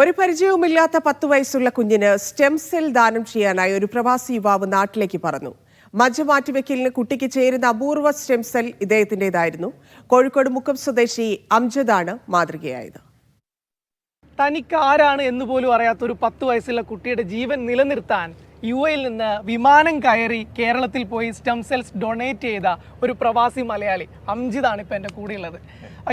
ഒരു പരിചയവുമില്ലാത്ത 10 വയസ്സുള്ള കുഞ്ഞിന് സ്റ്റെം സെൽ ദാനം ചെയ്യാനായി ഒരു പ്രവാസി യുവാവ് നാട്ടിലേക്ക് പറന്നു. മജ്ജ മാറ്റിവെക്കലിന് കുട്ടിക്ക് ചേരുന്ന അപൂർവ സ്റ്റെം സെൽ ഇദ്ദേഹത്തിൻ്റെതായിരുന്നു. കോഴിക്കോട് മുക്കം സ്വദേശി അംജദാണ് മാതൃകയായത്. തനിക്ക് ആരാണ് എന്ന് പോലും അറിയാത്ത ഒരു 10 വയസ്സുള്ള കുട്ടിയുടെ ജീവൻ നിലനിർത്താൻ യുഎയിൽ നിന്ന് വിമാനം കയറി കേരളത്തിൽ പോയി സ്റ്റെം സെൽസ് ഡൊണേറ്റ് ചെയ്ത ഒരു പ്രവാസി മലയാളി അംജിദാണ് ഇപ്പോൾ എൻ്റെ കൂടെയുള്ളത്.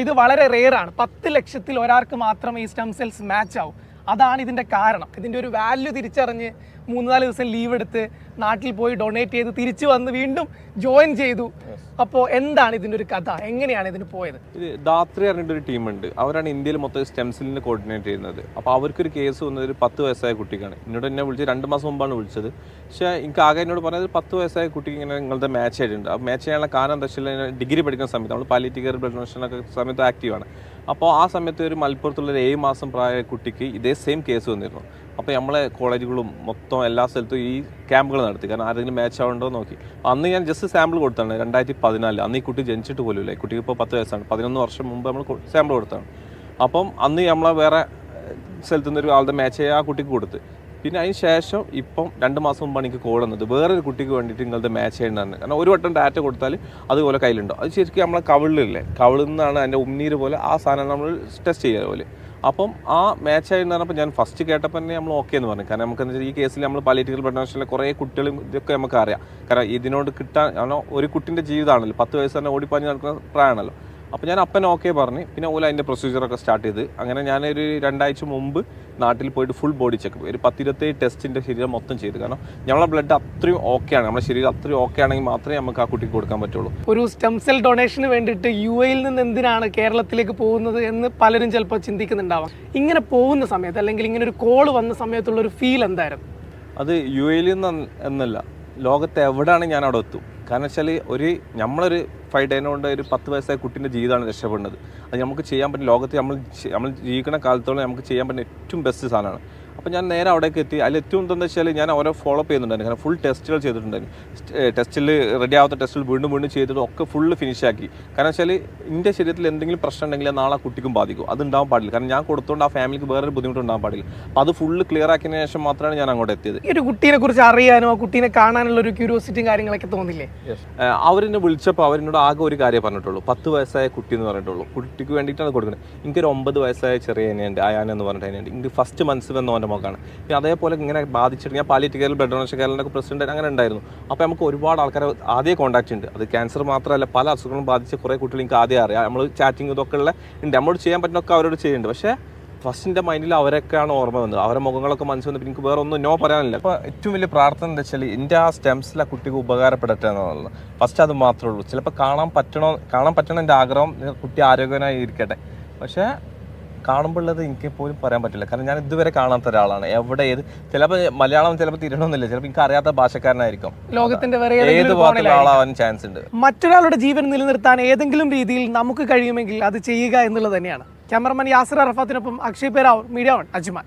ഇത് വളരെ റെയറാണ്. 10 ലക്ഷത്തിൽ ഒരാൾക്ക് മാത്രമേ ഈ സ്റ്റെം സെൽസ് മാച്ച് ആവും. അതാണ് ഇതിൻ്റെ കാരണം. ഇതിൻ്റെ ഒരു വാല്യൂ തിരിച്ചറിഞ്ഞ് 3-4 ദിവസം ലീവ് എടുത്ത് നാട്ടിൽ പോയി ഡൊണേറ്റ് ചെയ്ത് തിരിച്ചു വന്ന് വീണ്ടും ജോയിൻ ചെയ്തു. അപ്പോൾ എന്താണ് ഇതിൻ്റെ ഒരു കഥ, എങ്ങനെയാണ് ഇതിന് പോയത്? ഇത് ധാത്രി പറഞ്ഞിട്ടൊരു ടീമുണ്ട്. അവരാണ് ഇന്ത്യയിൽ മൊത്തം സ്റ്റെം സെല്ലിനെ കോർഡിനേറ്റ് ചെയ്യുന്നത്. അപ്പോൾ അവർക്കൊരു കേസ് വന്നത് ഒരു 10 വയസ്സായ കുട്ടിക്കാണ്. എന്നോട് എന്നെ വിളിച്ച് 2 മാസം മുമ്പാണ് വിളിച്ചത്. പക്ഷേ എനിക്ക് ആകെ എന്നോട് പറഞ്ഞത് 10 വയസ്സായ കുട്ടിക്ക് ഇങ്ങനെ നിങ്ങളുടെ മാച്ച് ആയിട്ടുണ്ട്. ആ മാച്ച് ചെയ്യാനുള്ള കാരണം എന്താ വെച്ചാൽ ഡിഗ്രി പഠിക്കുന്ന സമയത്ത് നമ്മൾ പാലിയേറ്റീവ് കെയർ ബ്ലഡ് ഡൊണേഷനൊക്കെ സമയത്ത് ആക്റ്റീവാണ്. അപ്പോൾ ആ സമയത്ത് ഒരു മലപ്പുറത്തുള്ള ഒരു 7 മാസം പ്രായ കുട്ടിക്ക് ഇതേ സെയിം കേസ് വന്നിരുന്നു. അപ്പോൾ നമ്മളെ കോളേജുകളും മൊത്തം എല്ലാ സ്ഥലത്തും ഈ ക്യാമ്പുകൾ നടത്തി. കാരണം ആരെങ്കിലും മാച്ച് ആവുണ്ടോ നോക്കി. അന്ന് ഞാൻ ജസ്റ്റ് സാമ്പിൾ കൊടുത്താണ് 2014. അന്ന് ഈ കുട്ടി ജനിച്ചിട്ട് പോലും ഇല്ല. ഈ കുട്ടിക്ക് ഇപ്പോൾ 10 വയസ്സാണ്. 11 വർഷം മുമ്പ് നമ്മൾ സാമ്പിൾ കൊടുത്താണ്. അപ്പം അന്ന് നമ്മളെ വേറെ സ്ഥലത്തു നിന്നൊരു ആളുടെ മാച്ച് ചെയ്യാൻ ആ കുട്ടിക്ക് കൊടുത്ത്. പിന്നെ അതിന് ശേഷം ഇപ്പം 2 മാസം മുമ്പാണ് എനിക്ക് കോൾ വന്നത്. വേറൊരു കുട്ടിക്ക് വേണ്ടിയിട്ട് നിങ്ങളുടെ മാച്ച് ചെയ്യേണ്ടതാണ്. കാരണം ഒരു വട്ടം ഡാറ്റ കൊടുത്താൽ അതുപോലെ കയ്യിലുണ്ടോ. അത് ശരിക്കും നമ്മളെ കവിളിലില്ലേ, കവിളിൽ നിന്നാണ് അതിൻ്റെ ഉമ്മീര് പോലെ ആ സാധനം നമ്മൾ ടെസ്റ്റ് ചെയ്യുക പോലെ. അപ്പം ആ മാച്ച് ആയി പറഞ്ഞപ്പോൾ ഞാൻ ഫസ്റ്റ് കേട്ടപ്പോൾ തന്നെ നമ്മൾ ഓക്കെ എന്ന് പറഞ്ഞു. കാരണം നമുക്ക് എന്താ വെച്ചാൽ ഈ കേസിൽ നമ്മൾ പാലിയേറ്റീവ് ബ്ലഡ് ഡൊണേഷനിലെ കുറേ കുട്ടികളും ഇതൊക്കെ നമുക്ക് അറിയാം. കാരണം ഇതിനോട് കിട്ടാൻ കാരണം ഒരു കുട്ടിൻ്റെ ജീവിതമാണല്ലോ, 10 വയസ്സ് തന്നെ ഓടിപ്പാഞ്ഞ് നടക്കുന്ന പ്രായമാണല്ലോ. അപ്പോൾ ഞാൻ അപ്പൻ ഓക്കെ പറഞ്ഞ് പിന്നെ ഓല അതിൻ്റെ പ്രൊസീജിയറൊക്കെ സ്റ്റാർട്ട് ചെയ്ത് അങ്ങനെ ഞാനൊരു 2 ആഴ്ച മുമ്പ് നാട്ടിൽ പോയിട്ട് ഫുൾ ബോഡി ചെക്കപ്പ് ഒരു 10-27 ടെസ്റ്റിൻ്റെ ശരീരം മൊത്തം ചെയ്ത്. കാരണം നമ്മളെ ബ്ലഡ് അത്രയും ഓക്കെയാണ്, നമ്മുടെ ശരീരം അത്രയും ഓക്കെ ആണെങ്കിൽ മാത്രമേ നമുക്ക് ആ കുട്ടിക്ക് കൊടുക്കാൻ പറ്റുള്ളൂ. ഒരു സ്റ്റെം സെൽ ഡൊണേഷന് വേണ്ടിയിട്ട് യുഎയിൽ നിന്ന് എന്തിനാണ് കേരളത്തിലേക്ക് പോകുന്നത് എന്ന് പലരും ചിലപ്പോൾ ചിന്തിക്കുന്നുണ്ടാവാം. ഇങ്ങനെ പോകുന്ന സമയത്ത് അല്ലെങ്കിൽ ഇങ്ങനെ ഒരു കോൾ വന്ന സമയത്തുള്ളൊരു ഫീൽ എന്തായിരുന്നു? അത് യുഎയിൽ നിന്ന് എന്നല്ല, ലോകത്ത് എവിടെയാണ് ഞാൻ അവിടെ എത്തും. കാരണം വെച്ചാൽ നമ്മളൊരു 5 ഡേ കൊണ്ട് ഒരു 10 വയസ്സായ കുട്ടീൻ്റെ ജീവിതമാണ് രക്ഷപ്പെടുന്നത്. അത് നമുക്ക് ചെയ്യാൻ പറ്റും. ലോകത്ത് നമ്മൾ ജീവിക്കുന്ന കാലത്തോളം നമുക്ക് ചെയ്യാൻ പറ്റുന്ന ഏറ്റവും ബെസ്റ്റ് സാധനമാണ്. അപ്പോൾ ഞാൻ നേരെ അവിടേക്ക് എത്തി. അതിൽ ഏറ്റവും എന്താണെന്ന് വെച്ചാൽ ഞാൻ ഓരോ ഫോളോ അപ്പ് ചെയ്യുന്നുണ്ടായിരുന്നു. കാരണം ഫുൾ ടെസ്റ്റുകൾ ചെയ്തിട്ടുണ്ടായിരുന്നു. ടെസ്റ്റിൽ റെഡി ആവാത്ത ടെസ്റ്റുകൾ വീണ്ടും ചെയ്തിട്ട് ഒക്കെ ഫുള്ള് ഫിനിഷ് ആക്കി. കാരണം വെച്ചാൽ എൻ്റെ ശരീരത്തിൽ എന്തെങ്കിലും പ്രശ്നം ഉണ്ടെങ്കിൽ നാളെ ആ കുട്ടിക്കും ബാധിക്കും. അത് ഉണ്ടാവാൻ പാടില്ല. കാരണം ഞാൻ കൊടുത്തുകൊണ്ട് ആ ഫാമിലിക്ക് വേറൊരു ബുദ്ധിമുട്ടുണ്ടാകാൻ പാടില്ല. അപ്പോൾ അത് ഫുള്ള് ക്ലിയർ ആക്കിയതിന് ശേഷം മാത്രമാണ് ഞാൻ അങ്ങോട്ട് എത്തിയത്. ഈ ഒരു കുട്ടീനെ കുറിച്ച് അറിയാനോ ആ കുട്ടീനെ കാണാനുള്ള ഒരു ക്യൂരിയോസിറ്റിയും കാര്യങ്ങളൊക്കെ തോന്നില്ലേ? അവരെന്നെ വിളിച്ചപ്പോൾ അവരെന്നോട് ആകെ ഒരു കാര്യം പറഞ്ഞിട്ടുള്ളൂ, 10 വയസ്സായ കുട്ടി എന്ന് പറഞ്ഞിട്ടുള്ളൂ. കുട്ടിക്ക് വേണ്ടിയിട്ടാണ് കൊടുക്കുന്നത്. എനിക്കൊരു 9 വയസ്സായ ചെറിയ അനിയുണ്ട്, അയാൻ എന്ന് പറഞ്ഞിട്ട് അനിയുണ്ട്. എനിക്ക് ഫസ്റ്റ് മനസ്സ് വന്ന അവൻ്റെ മകനാണ്. പിന്നെ അതേപോലെ ഇങ്ങനെ ബാധിച്ചിട്ട് ഞാൻ പാലിയേറ്റീവ് കെയർ ബ്ലഡ് ഡൊണേഷൻ കേരളത്തിൻ്റെ പ്രസിഡന്റ് അങ്ങനെ ഉണ്ടായിരുന്നു. അപ്പോൾ നമുക്ക് ഒരുപാട് ആൾക്കാരെ ആദ്യം കോൺടാക്ട് ഉണ്ട്. അത് ക്യാൻസർ മാത്രമല്ല പല അസുഖങ്ങളും ബാധിച്ച കുറേ കുട്ടികൾ എനിക്ക് ആദ്യം അറിയാം. നമ്മൾ ചാറ്റിങ് ഇതൊക്കെ ഉള്ള ഉണ്ട്, നമ്മളോട് ചെയ്യാൻ പറ്റുന്നൊക്കെ അവരോട് ചെയ്യുന്നുണ്ട്. പക്ഷേ ഫസ്റ്റിൻ്റെ മൈൻഡിൽ അവരൊക്കെയാണ് ഓർമ്മ വന്നത്. അവരുടെ മുഖങ്ങളൊക്കെ മനസ്സ് വന്നപ്പോൾ എനിക്ക് വേറെ ഒന്നും പറയാനില്ല. അപ്പോൾ ഏറ്റവും വലിയ പ്രാർത്ഥന എന്താ വെച്ചാൽ എൻ്റെ ആ സ്റ്റെംസിൽ ആ കുട്ടിക്ക് ഉപകാരപ്പെടട്ടെ എന്നുള്ളത്. ഫസ്റ്റ് അത് മാത്രമേ ഉള്ളൂ. ചിലപ്പോൾ കാണാൻ പറ്റണം എൻ്റെ ആഗ്രഹം, കുട്ടി ആരോഗ്യമായി ഇരിക്കട്ടെ. പക്ഷേ കാണുമ്പോൾ ഉള്ളത് എനിക്ക് പോലും പറയാൻ പറ്റില്ല. കാരണം ഞാൻ ഇതുവരെ കാണാത്ത ഒരാളാണ്. ഏത് ചിലപ്പോൾ മലയാളം ചിലപ്പോൾ തിരിയണമെന്നില്ല, ചിലപ്പോൾ എനിക്ക് അറിയാത്ത ഭാഷക്കാരനായിരിക്കും. ലോകത്തിന്റെ ഏത് ഭാഗത്തുള്ള ആളാവാൻ ചാൻസ് ഉണ്ട്. മറ്റൊരാളുടെ ജീവൻ നിലനിർത്താൻ ഏതെങ്കിലും രീതിയിൽ നമുക്ക് കഴിയുമെങ്കിൽ അത് ചെയ്യുക എന്നുള്ളത് തന്നെയാണ്. ക്യാമറമാൻ യാസിർ അറഫാത്തിനൊപ്പം അക്ഷയ് പേരാവൂർ, മീഡിയ 1, അജ്മാൻ.